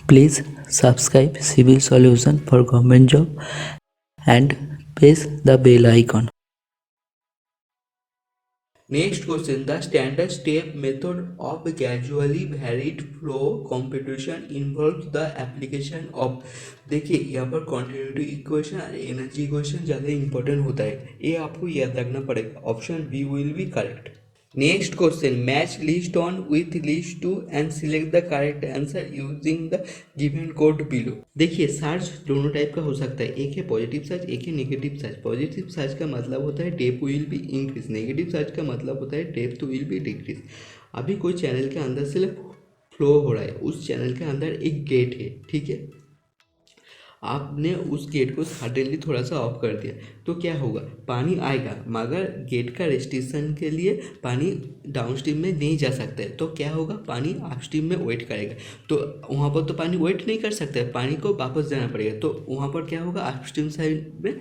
Please subscribe Civil Solution for government job and press the bell icon. Next question, the standard step method of gradually varied flow computation involves the application of, देखिए यहाँ पर continuity equation और energy equation ज़्यादा important होता है, ये आपको याद रखना पड़ेगा. Option B will be correct. Next question, match list on with list two and select the correct answer using the given code below. देखिए सर्च दोनों टाइप का हो सकता है, एक है पॉजिटिव सर्च, एक है नेगेटिव सर्च. पॉजिटिव सर्च का मतलब होता है depth will be increase, negative search का मतलब होता है डेप्थ विल बी डिक्रीज. अभी कोई चैनल के अंदर से फ्लो हो रहा है, उस चैनल के अंदर एक गेट है, ठीक है, आपने उस गेट को सडनली थोड़ा सा ऑफ कर दिया तो क्या होगा, पानी आएगा मगर गेट का रेस्ट्रिक्शन के लिए पानी डाउन स्ट्रीम में नहीं जा सकता है. तो क्या होगा, पानी अप स्ट्रीम में वेट करेगा. तो वहाँ पर तो पानी वेट नहीं कर सकता है, पानी को वापस जाना पड़ेगा. तो वहाँ पर क्या होगा, अप स्ट्रीम साइड में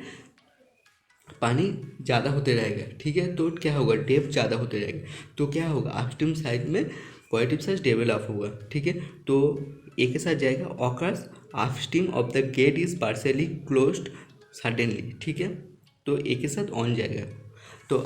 पानी ज़्यादा होते रहेगा, ठीक है. तो क्या होगा, डेप्थ ज़्यादा होते रहेगा. तो क्या होगा, अपस्ट्रीम साइड में पॉजिटिव चार्ज डेवलप होगा, ठीक है. तो एक के साथ जाएगा, occurs upstream of the gate is partially closed suddenly, ठीक है. तो एक के साथ ऑन जाएगा. तो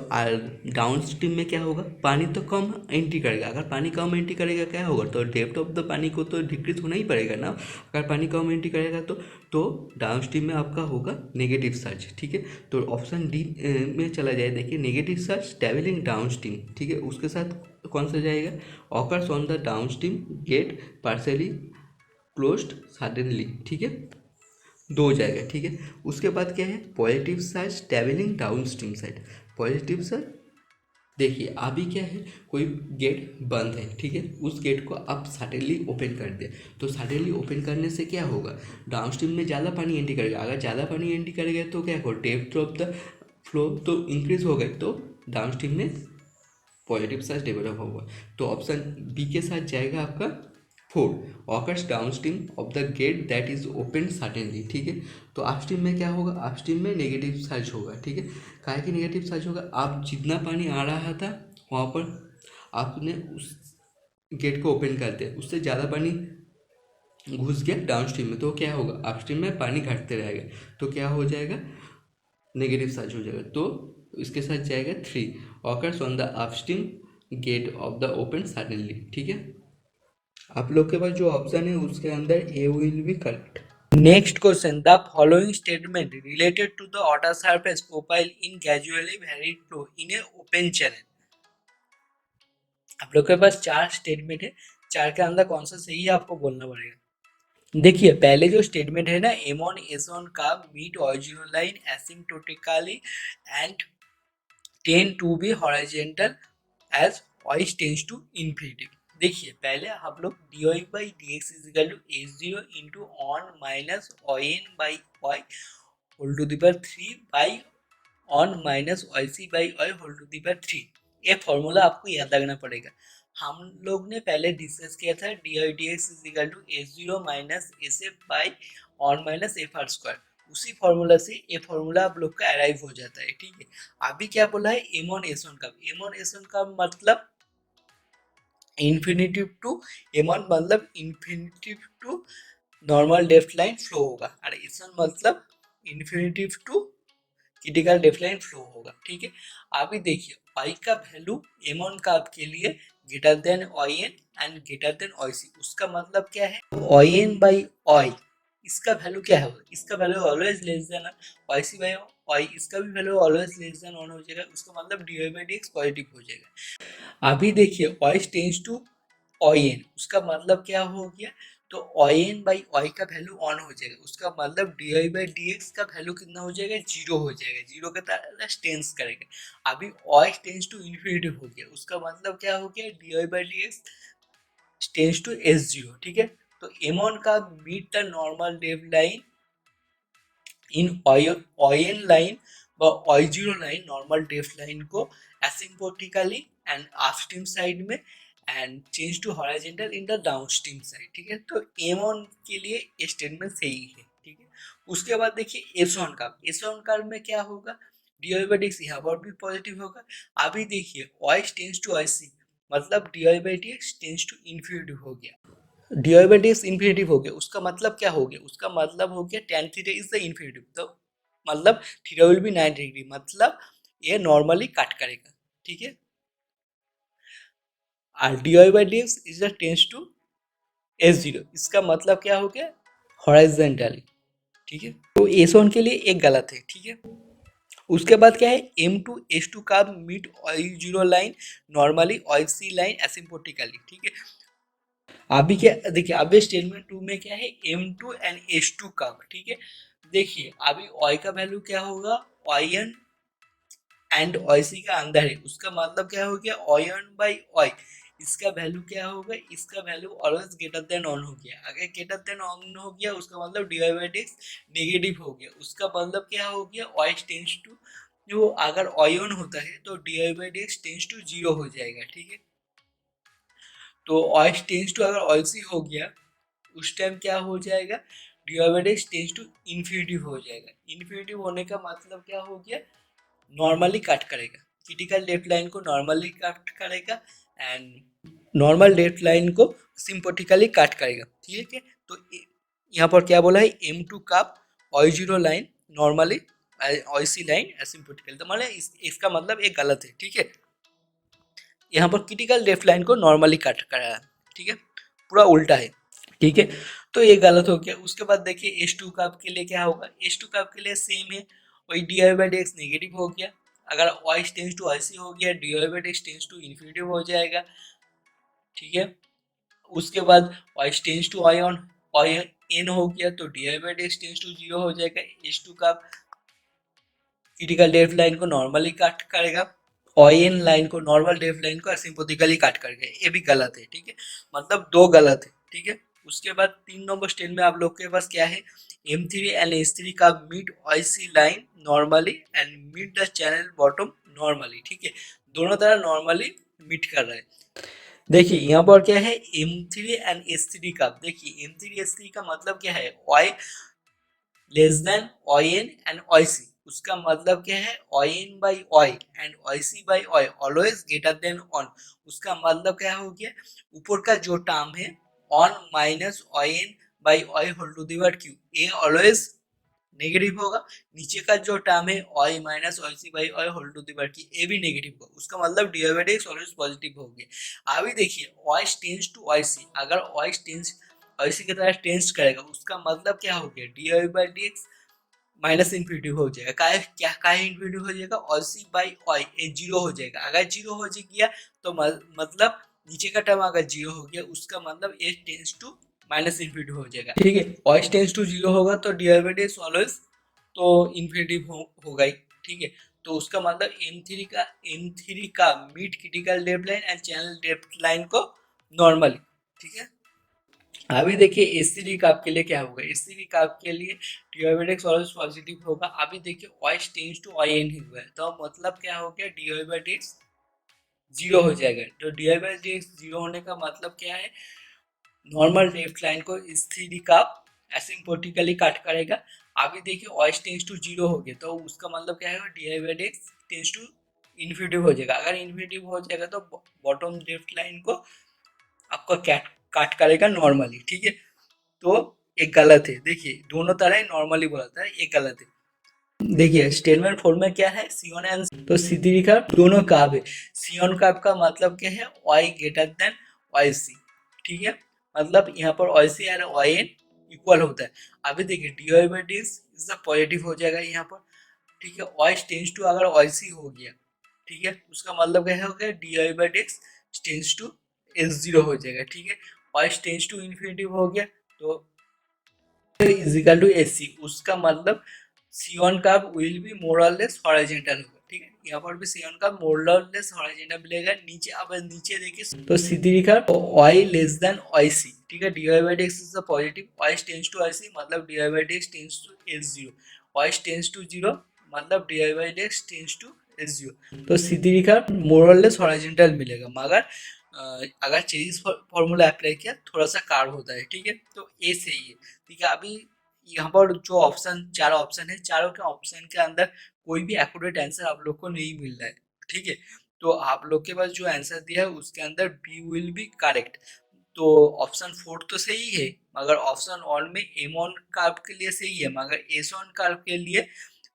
डाउन स्ट्रीम में क्या होगा, पानी तो कम एंट्री करेगा. अगर पानी कम एंट्री करेगा क्या होगा, तो डेप्थ ऑफ द पानी को तो डिक्रीज होना ही पड़ेगा ना. अगर पानी कम एंट्री करेगा तो डाउन स्ट्रीम में आपका होगा नेगेटिव सर्च, ठीक है. तो ऑप्शन डी में चला जाए. देखिए negative surge travelling down stream, ठीक है, उसके साथ कौन सा जाएगा, occurs on the down stream gate partially closed suddenly, ठीक है, दो जाएगा, ठीक है. उसके बाद क्या है, positive search travelling down stream side. Positive search, देखिए अभी क्या है, कोई गेट बंद है, ठीक है, उस गेट को आप सडनली ओपन कर दें. तो सडनली ओपन करने से क्या होगा, डाउन स्ट्रीम में ज़्यादा पानी एंट्री करेगा. अगर ज़्यादा पानी एंट्री करेगा तो क्या होगा, डेप्थ ऑफ द फ्लो तो इंक्रीज हो गई, तो डाउन स्ट्रीम में पॉजिटिव चार्ज डेवलप होगा. तो ऑप्शन बी के साथ जाएगा आपका 4, occurs down stream of the get that is open suddenly, ठीक है. तो अपस्ट्रीम में क्या होगा, अपस्ट्रीम में नेगेटिव चार्ज होगा, ठीक है. काहे कि नेगेटिव चार्ज होगा, आप जितना पानी आ रहा था वहाँ पर आपने उस गेट को ओपन कर दिया, उससे ज़्यादा पानी घुस गया डाउन स्ट्रीम में. तो क्या होगा, अपस्ट्रीम में पानी घटते रहेगा. तो क्या हो जाएगा, नेगेटिव चार्ज हो जाएगा. तो इसके साथ जाएगा 3, occurs on the upstream gate of the open suddenly, ठीक है. आप लोग के पास जो ऑप्शन है उसके अंदर A will be correct. Next question, the following statement related to the water surface profile in gradually varied flow in a open channel. आप लोग के पास 4 स्टेटमेंट है, 4 के अंदर कौन सा सही है आपको बोलना पड़ेगा. देखिए पहले जो स्टेटमेंट है ना, एम ऑन एस ऑन का meet original line asymptotically and tend to be horizontal as Y tends to infinity. देखिए पहले हम लोग D Y by D X is equal to S zero into one minus Y N by Y whole to the power 3 by one minus Y C by Y whole to the power 3. ये formula आपको याद रखना पड़ेगा. हम लोग ने पहले discuss किया था D Y D X is equal to S zero minus S F by one minus F R square. उसी फॉर्मूला से ये फॉर्मूला आप लोग का अराइव हो जाता है, ठीक है. अभी क्या बोला है, एम ऑन एस वन का, एम ऑन एस वन का मतलब इन्फिनिटिव टू एम ऑन मतलब infinitive to normal depth line flow होगा, और एस वन मतलब infinitive to critical depth line flow होगा, ठीक है. अभी देखिए y का वैल्यू एम ऑन का आपके लिए greater than Y N and greater than Y C. उसका मतलब क्या है, वाई एन बाई वाई इसका वैल्यू क्या है, इसका value always less than Y C by Y, इसका भी वैल्यू ऑलवेज लेस देन 1 हो जाएगा. उसका मतलब D Y by D X positive हो जाएगा. अभी देखिए Y tends to Y N, उसका मतलब क्या हो गया, तो वाई एन बाई वाई का वैल्यू ऑन हो जाएगा. उसका मतलब D Y by D X का वैल्यू कितना हो जाएगा, 0 हो जाएगा. 0 के तरह टेंस करेगा. अभी वाई टेंस टू इन्फिनिटी हो गया, उसका मतलब क्या हो गया, D Y by D X tends to S zero, ठीक है. तो एम ऑन का मीट द नॉर्मल डेव line in Y N line व Y zero line, normal depth line को एसिम्प्टोटिकली एंड अपस्ट्रीम साइड में and change to horizontal in the downstream side, ठीक है. तो एम ऑन के लिए ये स्टेटमेंट सही है, ठीक है. उसके बाद देखिए एस ऑन का, एस ऑन का में क्या होगा, D Y by D X यहाँ पर भी पॉजिटिव होगा. अभी देखिए Y tends to Y C मतलब D Y by D X tends to infinity हो गया. D Y by D X infinitive हो गया, उसका मतलब क्या हो गया, उसका मतलब हो गया tan theta is the infinitive, तो मतलब थीटा विल बी 90 डिग्री, मतलब ये नॉर्मली कट करेगा, ठीक है। और D Y by D X is the tends to S zero, इसका मतलब क्या हो गया, हॉरिजॉन्टली, ठीक है। तो एस वन के लिए एक गलत है, ठीक है। उसके बाद क्या है, एम टू एस टू का meet Y zero line normally Y C line asymptotically, ठीक है। अभी क्या देखिए, अभी स्टेटमेंट टू में क्या है, M two and S two का, ठीक है। देखिए अभी ऑय का वैल्यू क्या होगा, ऑय एन एंड ऑय सी का अंदर है, उसका मतलब क्या हो गया, ऑय एन बाई ऑय, इसका वैल्यू क्या होगा, इसका value always greater than on हो गया, अगर ग्रेटर देन ऑन हो गया उसका मतलब D Y by D X negative हो गया, उसका मतलब क्या हो गया, ऑय टेंस टू, जो अगर ऑय ऑन होता है तो D Y by D X tends to zero हो जाएगा, ठीक है। तो ऑय टेंस टू अगर ऑय सी हो गया उस टाइम क्या हो जाएगा, D Y by D X tends to infinitive हो जाएगा, इन्फिनिटिव होने का मतलब क्या हो गया, नॉर्मली कट करेगा, क्रिटिकल डेप्थ लाइन को नॉर्मली कट करेगा एंड नॉर्मल डेप्थ लाइन को सिंपोटिकली कट करेगा, ठीक है। तो यहाँ पर क्या बोला है, M two cup Y zero line normally Y C line asymptotical, तो मतलब इसका मतलब एक गलत है, ठीक है। यहाँ पर क्रिटिकल डेप्थ लाइन को नॉर्मली कट कराया, ठीक है, पूरा उल्टा है, ठीक है। तो ये गलत हो गया। उसके बाद देखिए एच टू कप के लिए क्या होगा, एच टू कप के लिए सेम है, वही D Y by D X negative हो गया, अगर Y tends to Y C हो गया D Y by D X tends to infinitive हो जाएगा, ठीक है। उसके बाद Y tends to Y one Y N हो गया तो D Y by D X tends to zero हो जाएगा, H to cut critical depth line को नॉर्मली कट करेगा, ऑयन लाइन को नॉर्मल डेप्थ लाइन को असिम्पोटिकली काट करेगा, ये भी गलत है, ठीक है, मतलब दो गलत है, ठीक है। उसके बाद 3 नंबर स्टेज में आप लोग के पास क्या है, M three and S three का mid I C line normally and mid the channel bottom normally, ठीक है, दोनों तरह नॉर्मली मिट कर रहा है। देखिए यहाँ पर क्या है, M three and S three का, देखिए एम थ्री एस थ्री का मतलब क्या है, Y less than Y N and Y C, उसका मतलब क्या है, Y N by Y and Y C by Y always greater than one, उसका मतलब क्या हो गया, ऊपर का जो टर्म है one minus Y N by Y whole to the power cube, ये ऑलवेज नेगेटिव होगा, नीचे का जो टर्म है Y minus Y C by Y whole to the power की, ये भी नेगेटिव होगा, उसका मतलब D by D X always positive हो गया। अभी देखिए Y tends to Y C, अगर ऑय टेंस ऑय सी की तरह टेंस करेगा उसका मतलब क्या हो गया, D Y by D X minus infinitive हो जाएगा, क्या का इन्फिनिटिव हो जाएगा, और सी बाई ऑय ये जीरो हो जाएगा, अगर जीरो हो गया तो मतलब नीचे का टर्म अगर जीरो हो गया उसका मतलब ए टेंस टू माइनस इन्फिनिटिव हो जाएगा, ठीक है। ऑय टेंस टू जीरो होगा तो D Y by D X always तो इन्फिनिटिव होगा ही, ठीक है। तो उसका मतलब एम थ्री का meet critical depth line and channel depth line को नॉर्मली, ठीक है। अभी देखिए एससीडी काप के लिए क्या होगा, एससीडी काप के लिए डिओबेटिक्स ऑलवेज पॉजिटिव होगा। अभी देखिए Y tends to Y N हुआ है तो मतलब क्या हो गया, डिओबेटिक्स जीरो हो जाएगा, तो डिओबेटिक्स जीरो होने का मतलब क्या है, नॉर्मल डेप्थ लाइन को एससीडी काप एसिम्पोटिकली काट करेगा। अभी देखिए ऑइस टेंस टू जीरो हो गया तो उसका मतलब क्या है, डिओबेटिक्स टेंस टू इन्फिनिटिव हो जाएगा, अगर इन्फिनिटिव हो जाएगा तो बॉटम डेप्थ लाइन को आपका कैट काट करेगा नॉर्मली, ठीक है। तो एक गलत है, देखिए दोनों तरह नॉर्मली बोला था, ये गलत है। देखिए स्टेटमेंट फोर में क्या है, सियोन एंड तो सीधी का दोनों काब है, सियोन काब का मतलब क्या है, Y greater than Y C, ठीक है, मतलब यहाँ पर Y C and Y N equal होता है। अभी देखिए D Y by D is positive हो जाएगा यहाँ पर, ठीक है, वाई टेंस टू अगर वाई सी हो गया, ठीक है, उसका मतलब क्या हो गया, D Y by D tends to S zero हो जाएगा, ठीक है, वाई टेंस टू इन्फिनिटिव हो गया तो is equal to S C, उसका मतलब सी1 का विल बी मोर और लेस हॉरिजॉन्टल होगा, ठीक है, यहाँ पर भी सी1 का मोर और लेस हॉरिजॉन्टल मिलेगा। नीचे अब नीचे देखिए तो सीधी लिखा Y less than Y C, ठीक है, D Y by D X is the positive, Y tends to Y C मतलब D Y by D X tends to S zero, Y tends to zero मतलब D Y by D X tends to S zero, तो सीधी लिखा मोर और less horizontal मिलेगा, मगर अगर cherries formula apply किया थोड़ा सा कार्व होता है, ठीक है, तो ए सही है, ठीक है। अभी यहाँ पर जो ऑप्शन चार ऑप्शन है, चारों के ऑप्शन के अंदर कोई भी एक्यूरेट आंसर आप लोग को नहीं मिल रहा है, ठीक है, तो आप लोग के पास जो आंसर दिया है उसके अंदर बी विल बी करेक्ट, तो ऑप्शन 4 तो सही है, मगर ऑप्शन 1 में M1 कर्व के लिए सही है, मगर S1 कर्व के लिए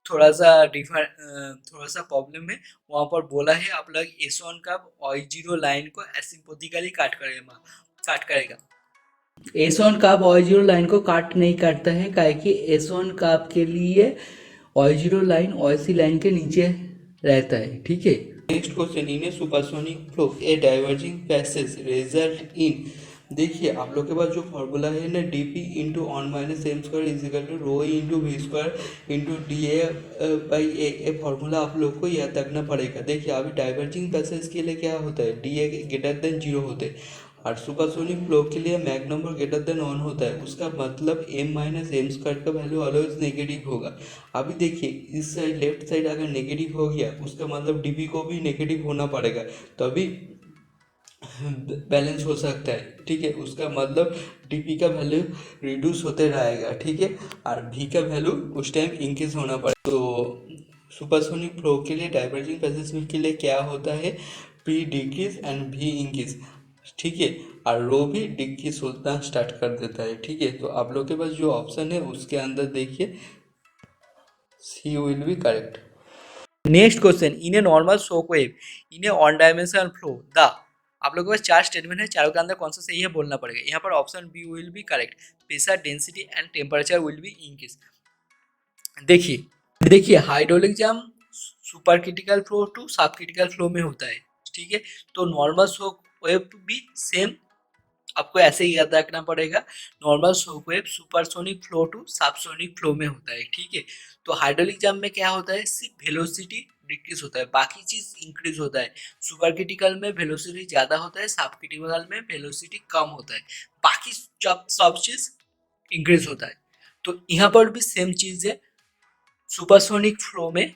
थोड़ा सा थोड़ा सा प्रॉब्लम है। वहाँ पर बोला है आप लोग S1 कर्व Y0 लाइन को एसिम्प्टोटिकली काट करेगा। S1 कर्व Y0 लाइन को काट नहीं काटता है, काहे कि S1 कर्व के लिए Y0 लाइन OC लाइन के नीचे रहता है, ठीक है। Next question, in a supersonic flow a diverging passage result in, देखिए आप लोग के पास जो फॉर्मूला है ना, D P into one minus M square is equal to rho into V square into D A by A formula आप लोग को याद रखना पड़ेगा। देखिए अभी डाइवर्जिंग पैसेज के लिए क्या होता है, डी ए ग्रेटर देन 0 होते हैं, और सुपरसोनिक फ्लो के लिए मैग नंबर ग्रेटर देन 1 होता है। उसका मतलब m माइनस एम स्क्वायर का वैल्यू ऑलवेज नेगेटिव होगा। अभी देखिए इस साइड लेफ्ट साइड अगर नेगेटिव हो गया, उसका मतलब डीपी को भी नेगेटिव होना पड़ेगा, तभी बैलेंस हो सकता है, ठीक है। उसका मतलब डीपी का वैल्यू रिड्यूस होते रहेगा, ठीक है, और भी का वैल्यू उस टाइम इंक्रीज होना पड़ेगा। तो सुपरसोनिक फ्लो के लिए डाइवर्जिंग पैसेज के लिए क्या होता है, पी डिक्रीज एंड भी इंक्रीज, ठीक है, और रो भी डिक्रीज होना स्टार्ट कर देता है, ठीक है। तो आप लोग के पास जो ऑप्शन है उसके अंदर देखिए C will be correct. Next question, in a normal shock wave in a one dimensional flow the, आप लोगों के पास 4 स्टेटमेंट है, चारों के अंदर कौन सा सही है बोलना पड़ेगा। यहाँ पर option B will be correct, pressure density and temperature will be increase. देखिए hydraulic jump super critical flow to sub critical flow में होता है, ठीक है। तो नॉर्मल शॉक वेव भी सेम आपको ऐसे ही याद रखना पड़ेगा, normal shock wave supersonic flow to subsonic flow में होता है, ठीक है। तो हाइड्रोलिक जाम में क्या होता है, सिर्फ वेलोसिटी डिक्रीज होता है, बाकी चीज इंक्रीज होता है। सुपर क्रिटिकल में वेलोसिटी ज्यादा होता है, सब क्रिटिकल में वेलोसिटी कम होता है, बाकी सब चीज इंक्रीज होता है। तो यहाँ पर भी सेम चीज है, सुपरसोनिक फ्लो में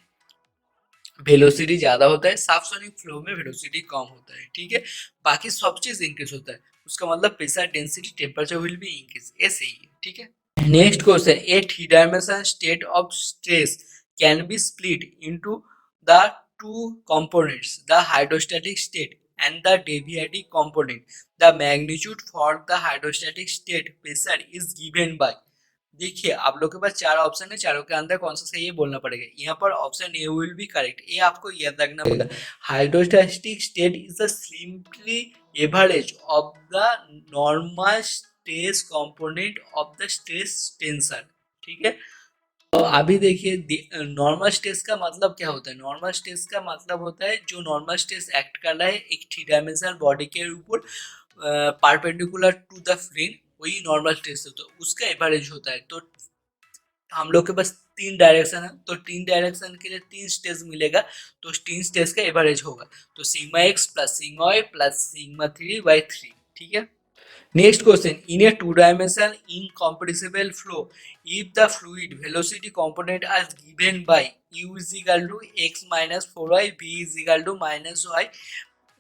वेलोसिटी ज्यादा होता है, सबसोनिक फ्लो में वेलोसिटी कम होता है, ठीक है। बाकी सब चीज इंक्रीज होता है, उसका मतलब pressure density temperature will be increase, ऐसे ही है, ठीक है। Next question, A 3 dimensional state of stress can be split into the two components, the hydrostatic state and the deviating component. The magnitude for the hydrostatic state pressure is given by, देखिए आप लोग के पास 4 option है, चारों के अंदर कौन सा सही है बोलना पड़ेगा। यहाँ पर option A will be correct, ये आपको याद रखना पड़ेगा। Hydrostatic state is the simply average of the normal stress component of the stress tensor, ठीक है। तो अभी देखिए नॉर्मल स्ट्रेस का मतलब क्या होता है, नॉर्मल स्ट्रेस का मतलब होता है जो नॉर्मल स्ट्रेस एक्ट कर रहा है एक 3 डायमेंशनल बॉडी के ऊपर परपेंडिकुलर टू द प्लेन, वही नॉर्मल स्ट्रेस है, तो उसका एवरेज होता है। तो हम लोग के पास 3 डायरेक्शन है, तो 3 डायरेक्शन के लिए 3 स्टेज मिलेगा, तो 3 स्टेज का एवरेज होगा, तो sigma X plus sigma Y plus sigma 3/3, ठीक है। Next question, in a two-dimensional incompressible flow, if the fluid velocity component are given by u is equal to x minus 4y, v is equal to minus y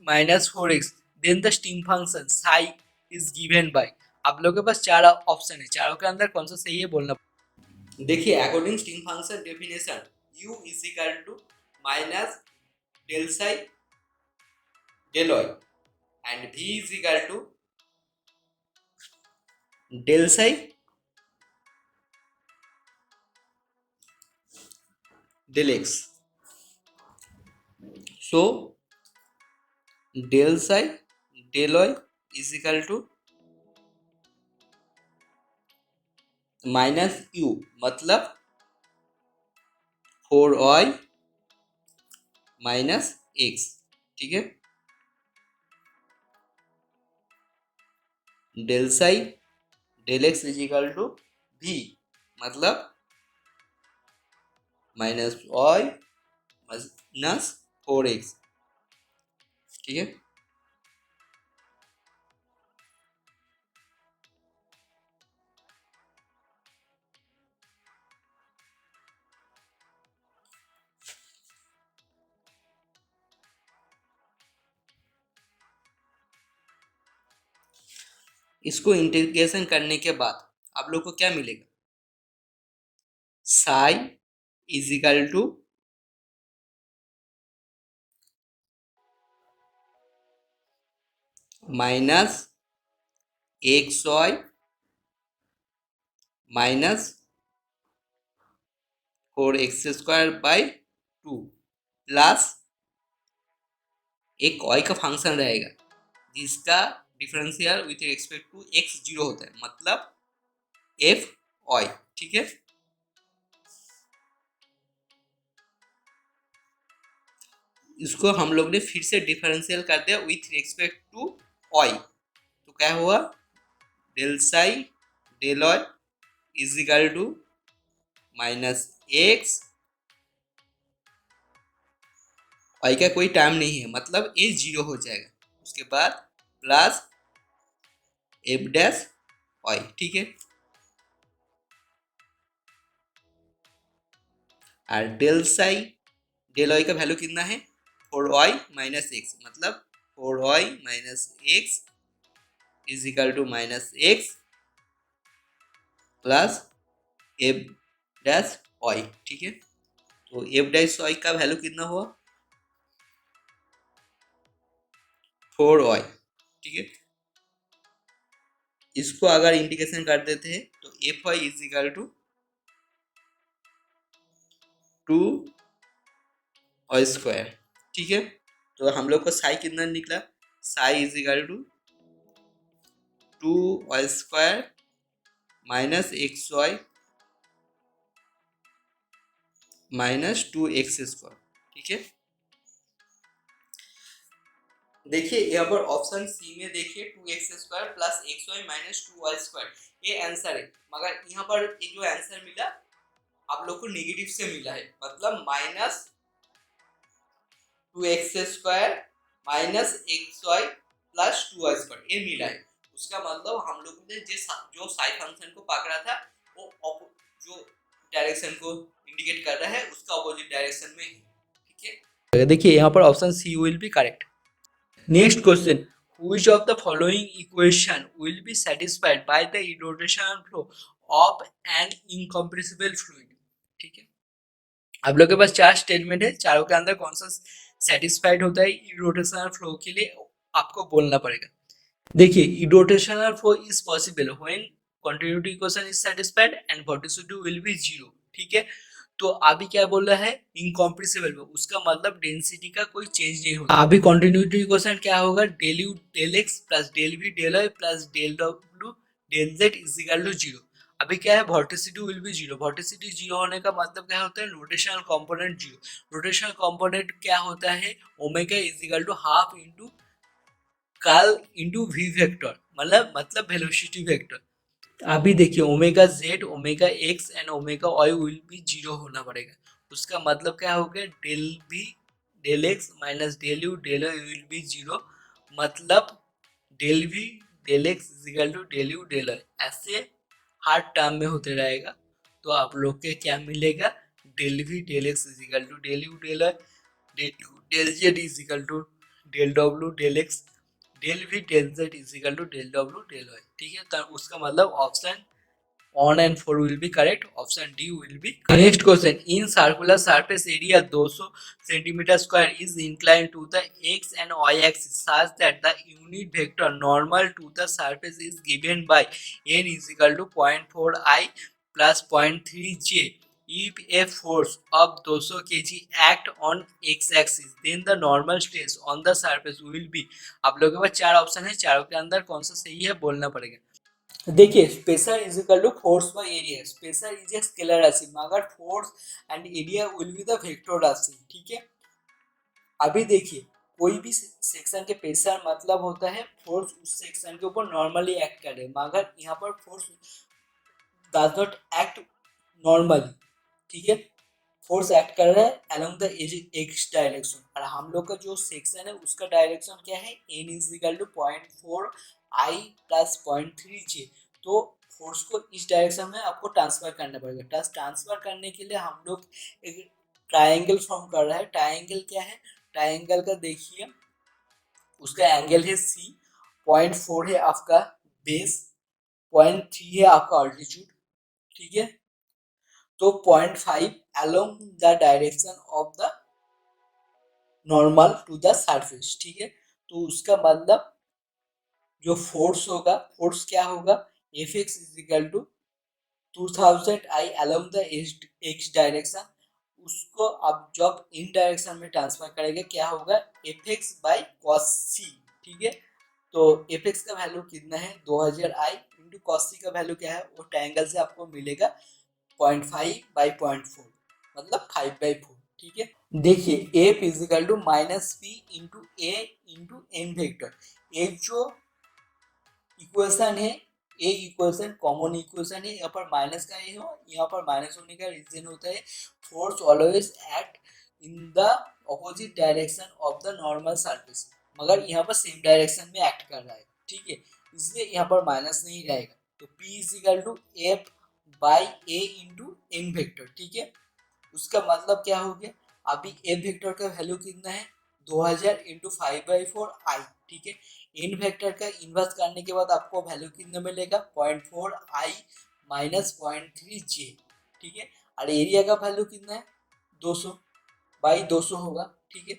minus 4x, then the steam function psi is given by, आप लोगों के पास 4 option है, चारों के अंदर कौन सा सही है बोलना। देखिए according steam function definition u is equal to minus del psi del y and v is equal to del psi del x, so del psi del y is equal to minus u, मतलब 4y minus x, ठीक है। Del psi del X is equal to v, मतलब minus y minus 4x, ठीक है। इसको integration करने के बाद आप लोग को क्या मिलेगा, psi is equal to minus X Y minus 4x² by 2 plus एक वाई का फंक्शन रहेगा जिसका differential with respect to X 0 होता है, मतलब एफ वाई। ठीक है, इसको हम लोग ने फिर से डिफरेंशियल कर दिया विथ रिस्पेक्ट टू वाई, तो क्या हुआ, del psi del Y is equal to minus X, Y का कोई टर्म नहीं है मतलब ये 0 हो जाएगा, उसके बाद प्लस एफ डैश वाई। ठीक है, और डेल साई डेल वाई का वैल्यू कितना है 4y माइनस एक्स, मतलब 4y minus X is equal to minus X plus F dash Y. ठीक है, तो एफ डैश वाई का वैल्यू कितना हुआ 4y। ठीक है, इसको अगर इंटीग्रेशन कर देते हैं तो F Y is equal to 2y²। ठीक है, तो हम लोग को साई कितना निकला, psi is equal to 2y² minus X Y minus 2x²। ठीक है, देखिए यहाँ पर ऑप्शन सी में देखिए 2x² plus x Y minus 2y², ये आंसर है, मगर यहाँ पर ये जो आंसर मिला आप लोग को नेगेटिव से मिला है, मतलब minus 2x² minus X Y plus 2y² ये मिला है। उसका मतलब हम लोग ने जो साई फंक्शन को पकड़ा था वो जो डायरेक्शन को इंडिकेट कर रहा है उसका अपोजिट डायरेक्शन में है। ठीक है, देखिए यहाँ पर option C will be correct. Next question, which of the following equation will be satisfied by the rotational flow of an incompressible fluid। ठीक है, आप लोग के पास चार स्टेटमेंट है, चारों के अंदर कौन सा सेटिस्फाइड होता है इरोटेशनल फ्लो के लिए आपको बोलना पड़ेगा। देखिए irrotational flow is possible when continuity equation is satisfied and velocity will be 0। ठीक है, तो अभी क्या बोल रहा है इनकॉम्प्रेसिबल में, उसका मतलब डेंसिटी का कोई चेंज नहीं होगा। अभी कंटिन्यूटी इक्वेशन क्या होगा, del U del X plus del V del Y plus del W del Z is equal to 0। अभी क्या है वोर्टिसिटी विल बी 0, वोर्टिसिटी 0 होने का मतलब क्या होता है रोटेशनल कंपोनेंट 0, रोटेशनल कंपोनेंट क्या होता है omega is equal to half into curl into V vector, मतलब वेलोसिटी वेक्टर। अभी देखिए omega Z omega X and omega Y will be 0 होना पड़ेगा, उसका मतलब क्या हो गया del V del X minus del U del Y will be 0, मतलब del V del X is equal to del U del Y, ऐसे हर टर्म में होते रहेगा। तो आप लोग के क्या मिलेगा del V del X is equal to del U del Y, del Z is equal to del W del X, del V del Z is equal to del W del Y. ठीक है, तो उसका मतलब option 1 and 4 will be correct. Option D will be correct. Next question. In circular surface area 200 centimeter square is inclined to the x and y axis such that the unit vector normal to the surface is given by n is equal to 0.4 I plus 0.3 J. If a force of 200 kg act on x axis, then the normal stress on the surface will be। आप लोगों के पास चार option है, चारों के अंदर कौन सा सही है बोलना पड़ेगा। देखिए pressure is equal to force by area, pressure is a scalar राशि मगर force and area will be the vector राशि। ठीक है, अभी देखिए कोई भी सेक्शन के प्रेशर मतलब होता है फोर्स उस सेक्शन के ऊपर नॉर्मली एक्ट करे, मगर यहाँ पर force does not act normally. ठीक है, फोर्स एक्ट कर रहा है अलोंग द एक्स डायरेक्शन, और हम लोग का जो सेक्शन है उसका डायरेक्शन क्या है N is equal to 0.4 I plus 0.3 J. तो फोर्स को इस डायरेक्शन में आपको ट्रांसफर करना पड़ेगा, ट्रांसफर करने के लिए हम लोग एक ट्राइंगल फॉर्म कर रहा है। ट्राइंगल क्या है, ट्राइंगल का देखिए उसका एंगल है सी, 0.4 है आपका बेस, 0.3 है आपका ऑल्टीट्यूड। ठीक है, तो 0.5 along the direction of the normal to the surface। ठीक है, तो उसका मतलब जो फोर्स होगा, फोर्स क्या होगा, F X is equal to 2000 I along the X direction, उसको आप जब इन डायरेक्शन में ट्रांसफर करेंगे क्या होगा, एफ एक्स बाई कॉस सी, ठीक है। तो एफ एक्स का वैल्यू कितना है 2000 आई इंटू कॉस सी का वैल्यू क्या है, वो ट्रायंगल से आपको मिलेगा 0.5 बाई 0.4 मतलब 5/4, ठीक है। देखिए F is equal to minus P into A into N vector, एक जो इक्वेशन है, ए इक्वेशन कॉमन इक्वेशन है, यहाँ पर माइनस का ए हो, यहाँ पर माइनस होने का रीजन होता है force always act in the opposite direction of the normal surface, मगर यहाँ पर सेम डायरेक्शन में एक्ट कर रहा है, ठीक है, इसलिए यहाँ पर माइनस नहीं रहेगा। तो P is equal to F by A into N vector, ठीक है। उसका मतलब क्या हो गया, अभी एफ वेक्टर का वैल्यू कितना है 2000 इंटू 5/4 आई, ठीक है। इन वेक्टर का इन्वर्स करने के बाद आपको वैल्यू कितना मिलेगा 0.4 आई माइनस 0.3 जे, ठीक है। और एरिया का वैल्यू कितना है 200 बाई 200 होगा, ठीक है।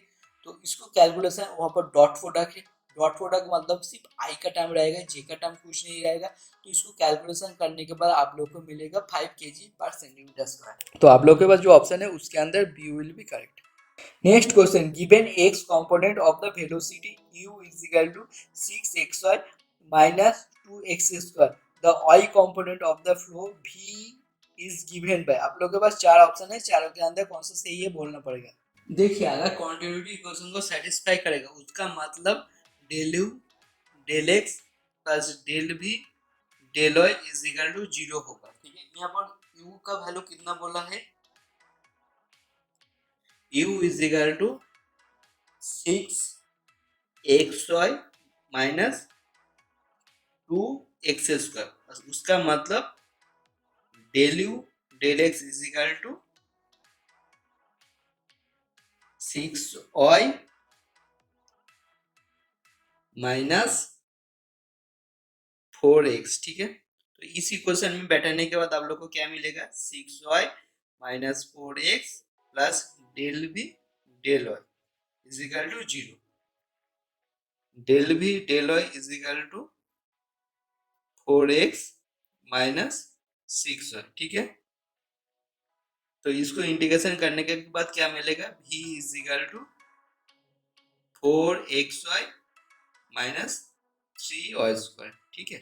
तो इसको कैलकुलेशन वहाँ पर डॉट प्रोडक्ट है, डॉट प्रोडक्ट मतलब सिर्फ आई का टर्म रहेगा, जे का टर्म कुछ नहीं रहेगा। तो इसको कैलकुलेशन करने के बाद आप लोग को मिलेगा 5 kg/cm²। तो आप लोग के पास जो ऑप्शन है उसके अंदर B will be correct. Next question, given X component of the velocity u is equal to 6xy minus 2x², the y component of the flow v is given by, आप लोग के पास चार ऑप्शन है, चारों के अंदर कौन सा सही है बोलना पड़ेगा। देखिए अगर कॉन्टिन्यूटी इक्वेशन को सेटिस्फाई करेगा उसका मतलब del U del X plus del V del Y is equal to 0 होगा, ठीक है। यहाँ पर u का वैल्यू कितना बोला है, u is equal to 6xy minus 2x², उसका मतलब del U del X is equal to 6y minus 4x, ठीक है। तो इस इक्वेशन में बैठाने के बाद आप लोग को क्या मिलेगा 6y minus 4x plus del V del Y is equal to 0, del V del Y is equal to 4x minus 6y, ठीक है। तो इसको इंटीग्रेशन करने के बाद क्या मिलेगा v is equal to 4xy minus 3y², ठीक है।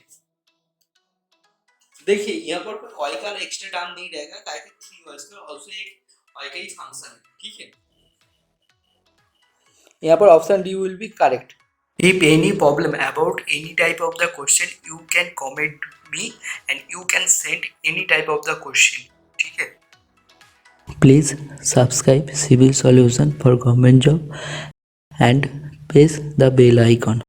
देखिए यहाँ पर कोई y का एक्स्ट्रा टर्म नहीं रहेगा, काहे कि 3y² आल्सो एक y का ही फंक्शन है, ठीक है। यहाँ पर option D will be correct. If any problem about any type of the question, you can comment me and you can send any type of the question, ठीक है। Please subscribe Civil Solution for Government Job and press the bell icon.